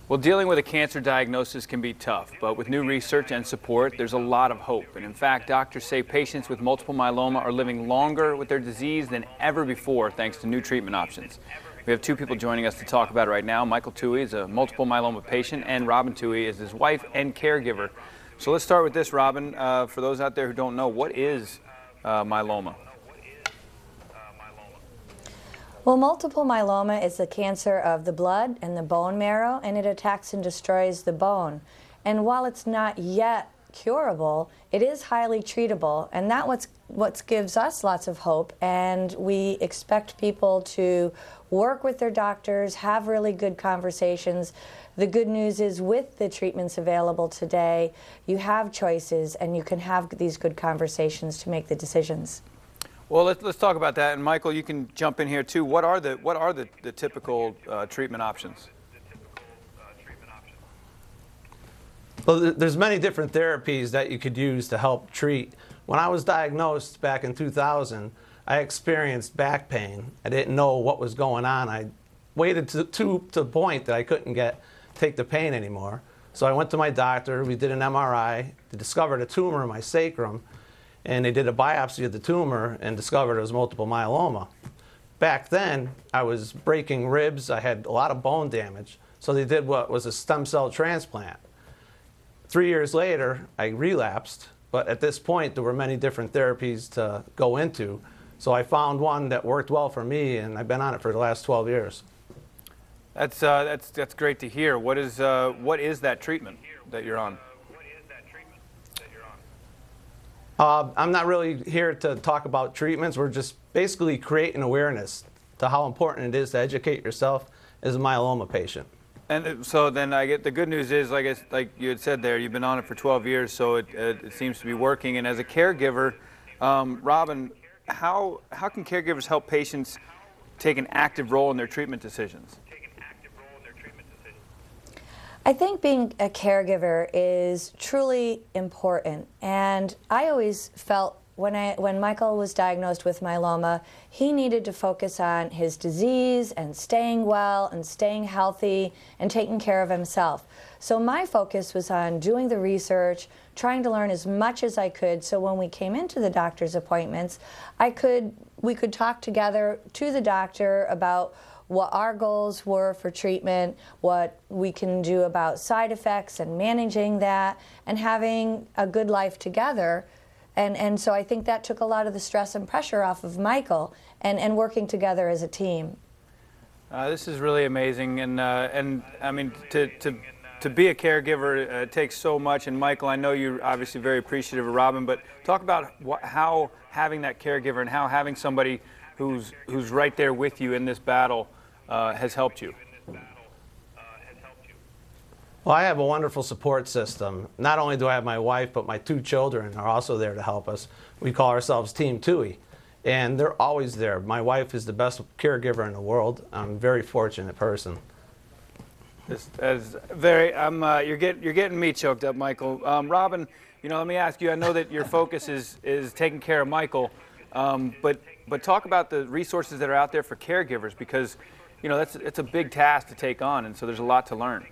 Well, dealing with a cancer diagnosis can be tough, but with new research and support, there's a lot of hope. And in fact, doctors say patients with multiple myeloma are living longer with their disease than ever before thanks to new treatment options. We have two people joining us to talk about it right now. Michael Toohey is a multiple myeloma patient, and Robin Toohey is his wife and caregiver. So let's start with this, Robin. For those out there who don't know, what is myeloma? Well, multiple myeloma is a cancer of the blood and the bone marrow, and it attacks and destroys the bone. And while it's not yet curable, it is highly treatable, and that's what gives us lots of hope. And we expect people to work with their doctors, have really good conversations. The good news is, with the treatments available today, you have choices, and you can have these good conversations to make the decisions. Well, let's talk about that, and Michael, you can jump in here too. What are the typical treatment options? Well, there's many different therapies that you could use to help treat. When I was diagnosed back in 2000, I experienced back pain. I didn't know what was going on. I waited to the point that I couldn't take the pain anymore. So I went to my doctor. We did an MRI. They discovered a tumor in my sacrum, and they did a biopsy of the tumor and discovered it was multiple myeloma. Back then, I was breaking ribs. I had a lot of bone damage. So they did what was a stem cell transplant. 3 years later, I relapsed, but at this point, there were many different therapies to go into. So I found one that worked well for me, and I've been on it for the last 12 years. That's great to hear. What is that treatment that you're on? I'm not really here to talk about treatments. We're just basically creating awareness to how important it is to educate yourself as a myeloma patient. And so then I get the good news is, like you had said there, you've been on it for 12 years, so it seems to be working. And as a caregiver, Robin, how can caregivers help patients take an active role in their treatment decisions? I think being a caregiver is truly important, and I always felt when Michael was diagnosed with myeloma, he needed to focus on his disease and staying well and staying healthy and taking care of himself. So my focus was on doing the research, trying to learn as much as I could, so when we came into the doctor's appointments, we could talk together to the doctor about what our goals were for treatment, what we can do about side effects and managing that, and having a good life together. And so I think that took a lot of the stress and pressure off of Michael, and working together as a team. This is really amazing, and I mean, to be a caregiver takes so much. And Michael, I know you're obviously very appreciative of Robin, but talk about how having that caregiver and how having somebody who's right there with you in this battle has helped you. Well, I have a wonderful support system. Not only do I have my wife, but my 2 children are also there to help us. We call ourselves Team Toohey, and they're always there. My wife is the best caregiver in the world. I'm a very fortunate person. You're getting me choked up, Michael. Robin, let me ask you. I know that your focus is taking care of Michael, but talk about the resources that are out there for caregivers, because it's a big task to take on, and so there's a lot to learn.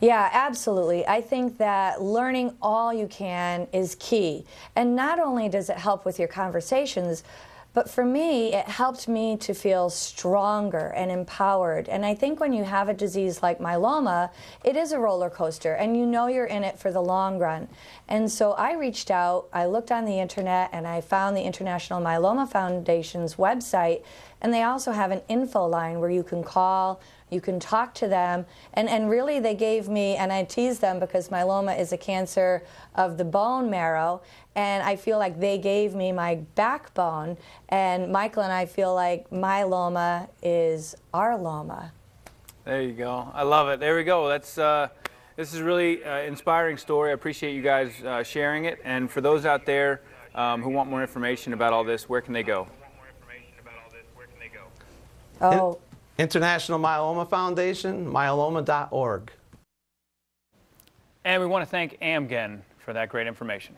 Yeah, absolutely. I think that learning all you can is key. And not only does it help with your conversations, but for me, it helped me to feel stronger and empowered. And I think when you have a disease like myeloma, it is a roller coaster, and you're in it for the long run. And so I reached out, I looked on the internet, and I found the International Myeloma Foundation's website, and they also have an info line where you can call, you can talk to them, and really they gave me, and I tease them because myeloma is a cancer of the bone marrow, and I feel like they gave me my backbone, and Michael and I feel like myeloma is our loma. There you go. I love it. There we go. This is a really inspiring story. I appreciate you guys sharing it. And for those out there who want more information about all this, where can they go? Oh. International Myeloma Foundation, myeloma.org. And we want to thank Amgen for that great information.